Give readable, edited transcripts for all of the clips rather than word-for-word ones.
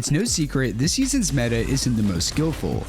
It's no secret this season's meta isn't the most skillful.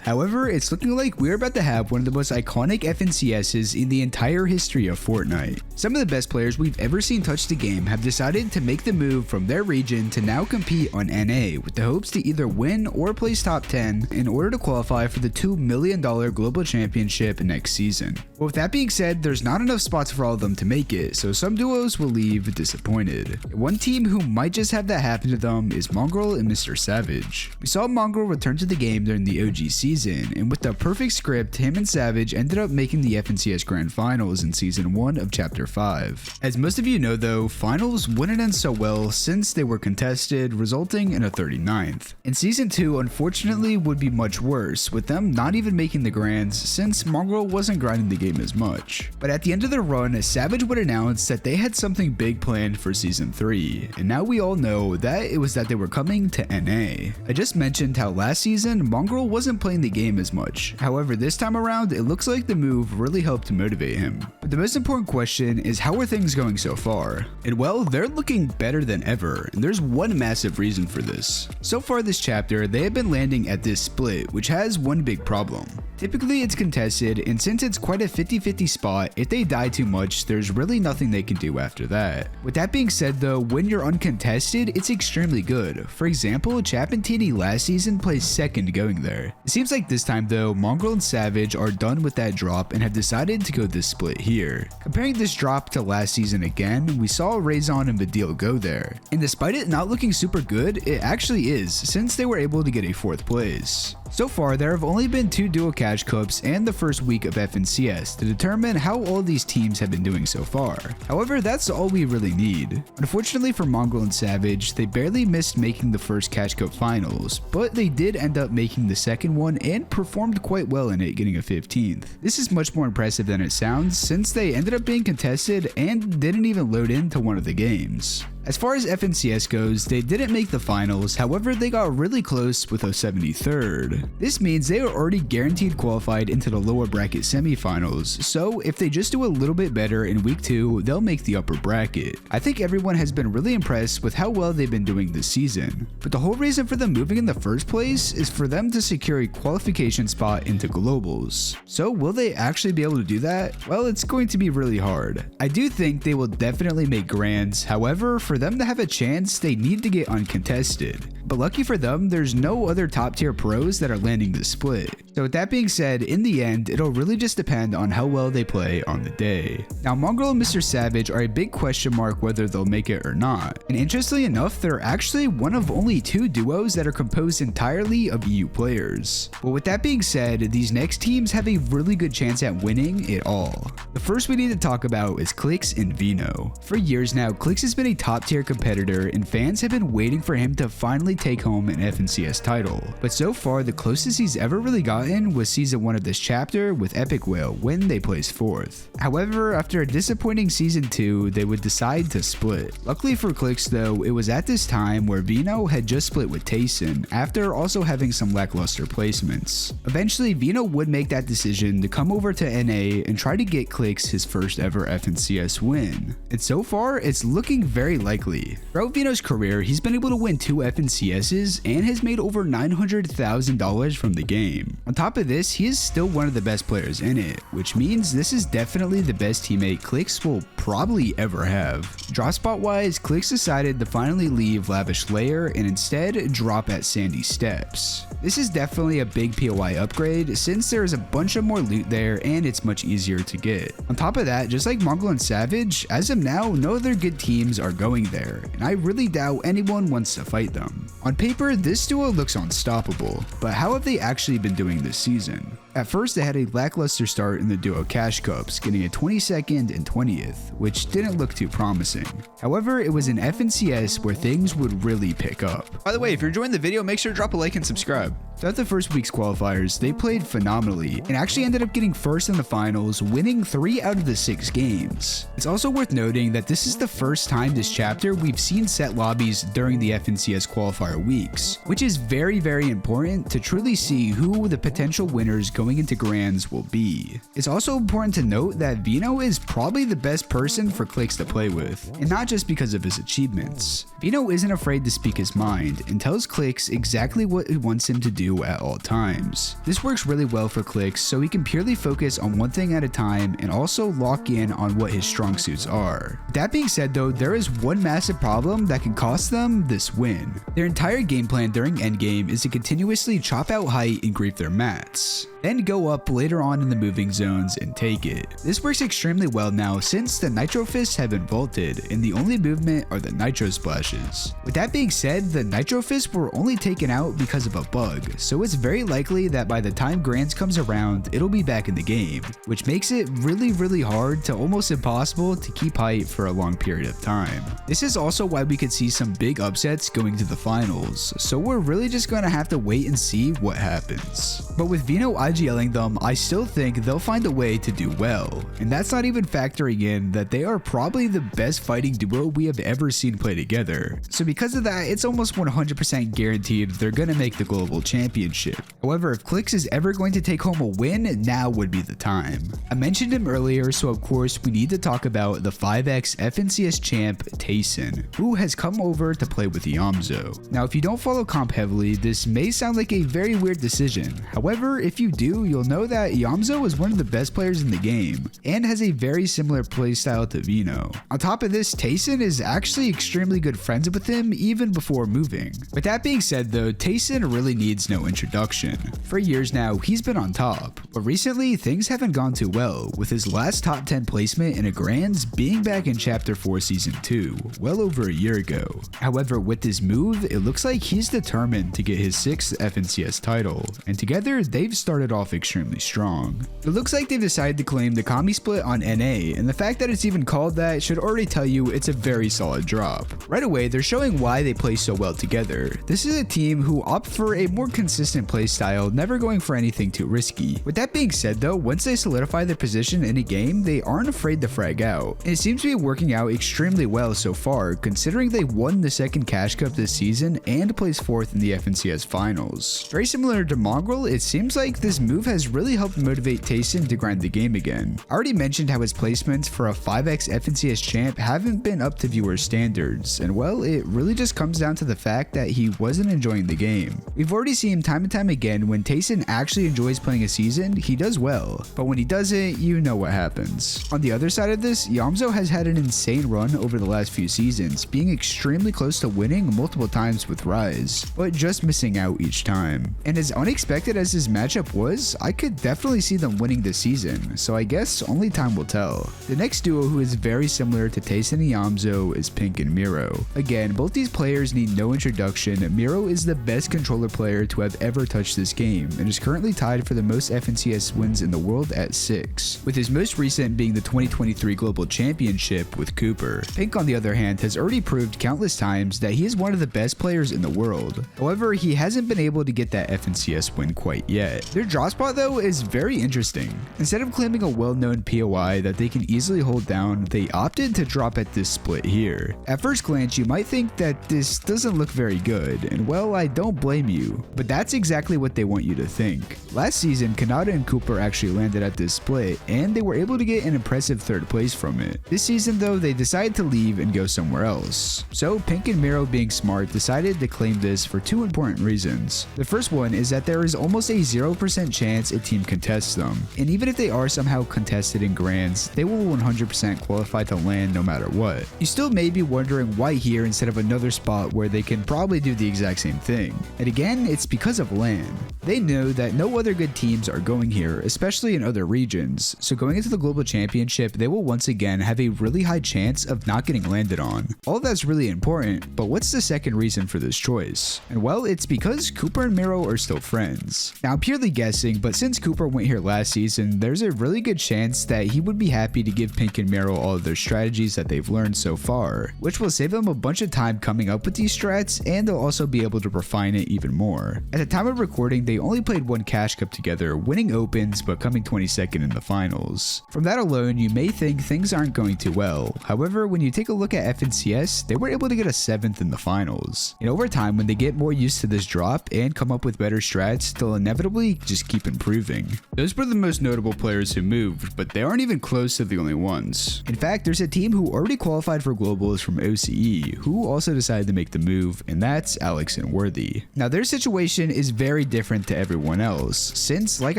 However, it's looking like we're about to have one of the most iconic FNCSs in the entire history of Fortnite. Some of the best players we've ever seen touch the game have decided to make the move from their region to now compete on NA with the hopes to either win or place top 10 in order to qualify for the $2 million global championship next season. But with that being said, there's not enough spots for all of them to make it, so some duos will leave disappointed. One team who might just have that happen to them is Mongrel and Mr. Savage. We saw Mongrel return to the game during the OG season, and with the perfect script, him and Savage ended up making the FNCS Grand Finals in Season 1 of Chapter 5. As most of you know though, Finals wouldn't end so well since they were contested, resulting in a 39th. And Season 2 unfortunately would be much worse, with them not even making the Grands since Mongrel wasn't grinding the game as much. But at the end of the run, Savage would announce that they had something big planned for Season 3, and now we all know that it was that they were coming to NA. I just mentioned how last season, Mongrel wasn't playing the game as much. However, this time around, it looks like the move really helped to motivate him. But the most important question is, how are things going so far? And well, they're looking better than ever, and there's one massive reason for this. So far this chapter, they have been landing at this split, which has one big problem. Typically it's contested, and since it's quite a 50-50 spot, if they die too much, there's really nothing they can do after that. With that being said though, when you're uncontested, it's extremely good. For example, Chapentini last season placed second going there. It seems like this time though, Mongrel and Savage are done with that drop and have decided to go this split here. Comparing this drop to last season again, we saw Raison and Vidil go there. And despite it not looking super good, it actually is, since they were able to get a 4th place. So far, there have only been 2 duo cash cups and the first week of FNCS to determine how all these teams have been doing so far. However, that's all we really need. Unfortunately for Mongrel and Savage, they barely missed making the first cash cup finals, but they did end up making the second one and performed quite well in it, getting a 15th. This is much more impressive than it sounds, since they ended up being contested and didn't even load into one of the games. As far as FNCS goes, they didn't make the finals, however they got really close with a 73rd. This means they are already guaranteed qualified into the lower bracket semifinals, so if they just do a little bit better in week 2, they'll make the upper bracket. I think everyone has been really impressed with how well they've been doing this season, but the whole reason for them moving in the first place is for them to secure a qualification spot into globals. So will they actually be able to do that? Well, it's going to be really hard. I do think they will definitely make grands, however, for them to have a chance, they need to get uncontested. But lucky for them, there's no other top tier pros that are landing this split. So with that being said, in the end, it'll really just depend on how well they play on the day. Now, Mongrel and Mr. Savage are a big question mark whether they'll make it or not. And interestingly enough, they're actually one of only 2 duos that are composed entirely of EU players. But with that being said, these next teams have a really good chance at winning it all. The first we need to talk about is Clix and Vino. For years now, Clix has been a top tier competitor, and fans have been waiting for him to finally take home an FNCS title. But so far, the closest he's ever really gotten was Season 1 of this chapter with Epic Whale when they placed 4th. However, after a disappointing Season 2, they would decide to split. Luckily for Clix though, it was at this time where Vino had just split with Tayson after also having some lackluster placements. Eventually, Vino would make that decision to come over to NA and try to get Clix his first ever FNCS win. And so far, it's looking very likely. Throughout Vino's career, he's been able to win 2 FNCSs and has made over $900,000 from the game. On top of this, he is still one of the best players in it, which means this is definitely the best teammate Clix will probably ever have. Drop spot wise, Clix decided to finally leave Lavish Layer and instead drop at Sandy Steps. This is definitely a big POI upgrade since there is a bunch of more loot there and it's much easier to get. On top of that, just like Mongrel and Savage, as of now, no other good teams are going there, and I really doubt anyone wants to fight them. On paper, this duo looks unstoppable, but how have they actually been doing this season? At first, they had a lackluster start in the duo cash cups, getting a 22nd and 20th, which didn't look too promising. However, it was in FNCS where things would really pick up. By the way, if you're enjoying the video, make sure to drop a like and subscribe. Throughout the first week's qualifiers, they played phenomenally and actually ended up getting first in the finals, winning 3 out of the 6 games. It's also worth noting that this is the first time this chapter we've seen set lobbies during the FNCS qualifier weeks, which is very important to truly see who the potential winners going into Grands will be. It's also important to note that Vino is probably the best person for Clix to play with, and not just because of his achievements. Vino isn't afraid to speak his mind and tells Clix exactly what he wants him to do at all times. This works really well for Clix, so he can purely focus on one thing at a time and also lock in on what his strong suits are. That being said though, there is one massive problem that can cost them this win. Their entire game plan during endgame is to continuously chop out height and grief their mats, then go up later on in the moving zones and take it. This works extremely well now since the Nitro Fists have been vaulted and the only movement are the Nitro Splashes. With that being said, the Nitro Fists were only taken out because of a bug, so it's very likely that by the time Grands comes around, it'll be back in the game, which makes it really hard to almost impossible to keep height for a long period of time. This is also why we could see some big upsets going to the finals, so we're really just gonna have to wait and see what happens. But with Vino IGLing them, I still think they'll find a way to do well, and that's not even factoring in that they are probably the best fighting duo we have ever seen play together. So because of that, it's almost 100% guaranteed they're gonna make the global championship. However, if Clix is ever going to take home a win, now would be the time. I mentioned him earlier, so of course we need to talk about the 5x FNCS champ Tayson, who has come over to play with Yamzo. Now if you don't follow comp heavily, this may sound like a very weird decision. However, if you do, you'll know that Yamzo is one of the best players in the game and has a very similar playstyle to Vino. On top of this, Tayson is actually extremely good friends with him even before moving. With that being said though, Tayson really needs no introduction. For years now, he's been on top, but recently things haven't gone too well, with his last top 10 placement in a Grands being back in Chapter 4 Season 2, well over a year ago. However, with this move, it looks like he's determined to get his 6th FNCS title, and together they've started off extremely strong. It looks like they've decided to claim the Kami split on NA, and the fact that it's even called that should already tell you it's a very solid drop. Right away, they're showing why they play so well together. This is a team who opt for a more consistent playstyle, never going for anything too risky. With that being said though, once they solidify their position in a game, they aren't afraid to frag out. And it seems to be working out extremely well so far, considering they won the second Cash Cup this season and placed 4th in the FNCS finals. Very similar to Mongrel, it seems like this move has really helped motivate Tayson to grind the game again. I already mentioned how his placements for a 5x FNCS champ haven't been up to viewer standards, and well, it really just comes down to the fact that he wasn't enjoying the game. We've already seen time and time again when Tayson actually enjoys playing a season, he does well, but when he doesn't, you know what happens. On the other side of this, Yamzo has had an insane run over the last few seasons, being extremely close to winning multiple times with Rise, but just missing out each time. And as unexpected as his matchup was, I could definitely see them winning this season, so I guess only time will tell. The next duo who is very similar to Tayson and Yamzo is Pink and Miro. Again, both these players need no introduction. Miro is the best controller player to have ever touched this game and is currently tied for the most FNCS wins in the world at 6, with his most recent being the 2023 Global Championship with Cooper. Pink on the other hand has already proved countless times that he is one of the best players in the world. However, he hasn't been able to get that FNCS win quite yet. Their draw spot though is very interesting. Instead of claiming a well-known POI that they can easily hold down, they opted to drop at this split here. At first glance, you might think that this doesn't look very good, and well, I don't blame you, but that's exactly what they want you to think. Last season, Kanata and Cooper actually landed at this split, and they were able to get an impressive 3rd place from it. This season though, they decided to leave and go somewhere else. So Pink and Miro, being smart, decided to claim this for 2 important reasons. The first one is that there is almost a 0% chance a team contests them, and even if they are somehow contested in Grands, they will 100% qualify to land no matter what. You still may be wondering why here instead of another spot where they can probably do the exact same thing. And again, it's because of LAN. They know that no other good teams are going here, especially in other regions, so going into the Global Championship, they will once again have a really high chance of not getting landed on. All of that's really important, but what's the second reason for this choice? And well, it's because Cooper and Miro are still friends. Now, I'm purely guessing, but since Cooper went here last season, there's a really good chance that he would be happy to give Pink and Miro all of their strategies that they've learned so far, which will save them a bunch of time coming up with these strats, and they'll also be able to refine it even more. together. At the time of recording, they only played one Cash Cup together, winning opens but coming 22nd in the finals. From that alone, you may think things aren't going too well. However, when you take a look at FNCS, they were able to get a 7th in the finals. And over time, when they get more used to this drop and come up with better strats, they'll inevitably just keep improving. Those were the most notable players who moved, but they aren't even close to the only ones. In fact, there's a team who already qualified for globals from OCE, who also decided to make the move, and that's Alex and Worthy. Now, their situation is very different to everyone else, since, like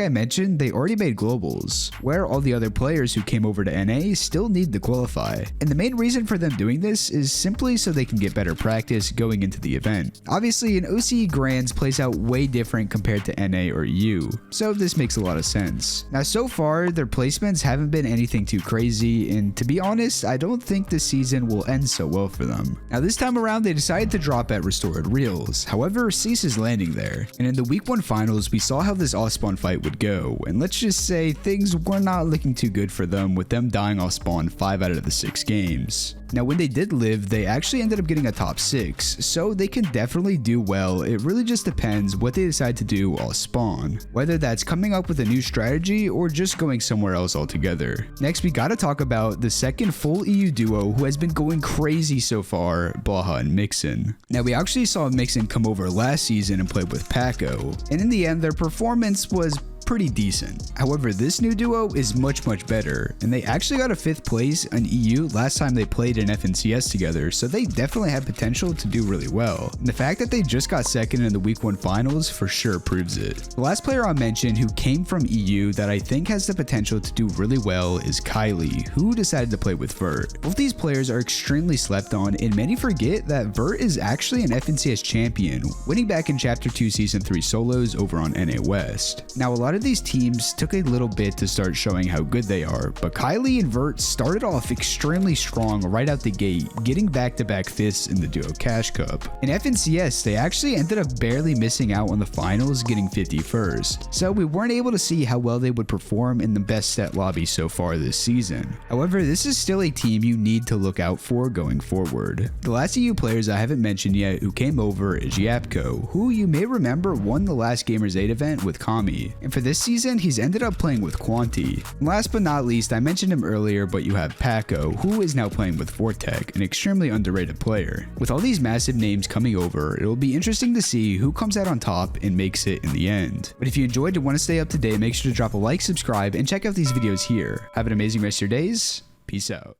I mentioned, they already made globals, where all the other players who came over to NA still need to qualify. And the main reason for them doing this is simply so they can get better practice going into the event. Obviously, an OCE Grands plays out way different compared to NA or EU, so this makes a lot of sense. Now, so far, their placements haven't been anything too crazy, and to be honest, I don't think this season will end so well for them. Now, this time around, they decided to drop at Restored Reels. However, Cease is landing there, and in the week 1 finals, we saw how this off-spawn fight would go, and let's just say things were not looking too good for them, with them dying off spawn 5 out of the 6 games. Now, when they did live, they actually ended up getting a top 6, so they can definitely do well. It really just depends what they decide to do off spawn, whether that's coming up with a new strategy or just going somewhere else altogether. Next, we gotta talk about the second full EU duo who has been going crazy so far, Baja and Mixon. Now, we actually saw Mixon come over last season and play with Paco, and in the end, their performance was pretty decent. However, this new duo is much better, and they actually got a 5th place in EU last time they played in FNCS together, so they definitely have potential to do really well. And the fact that they just got 2nd in the week 1 finals for sure proves it. The last player I'll mention who came from EU that I think has the potential to do really well is Kylie, who decided to play with Vert. Both these players are extremely slept on, and many forget that Vert is actually an FNCS champion, winning back in Chapter 2 Season 3 solos over on NA West. Now, a lot of these teams took a little bit to start showing how good they are, but Kylie and Vert started off extremely strong right out the gate, getting back-to-back 5ths in the Duo Cash Cup. In FNCS, they actually ended up barely missing out on the finals, getting 51st, so we weren't able to see how well they would perform in the best set lobby so far this season. However, this is still a team you need to look out for going forward. The last EU players I haven't mentioned yet who came over is Yapko, who you may remember won the last Gamers 8 event with Kami, and for this season, he's ended up playing with Quanti. And last but not least, I mentioned him earlier, but you have Paco, who is now playing with Fortec, an extremely underrated player. With all these massive names coming over, it will be interesting to see who comes out on top and makes it in the end. But if you enjoyed and want to stay up to date, make sure to drop a like, subscribe, and check out these videos here. Have an amazing rest of your days. Peace out.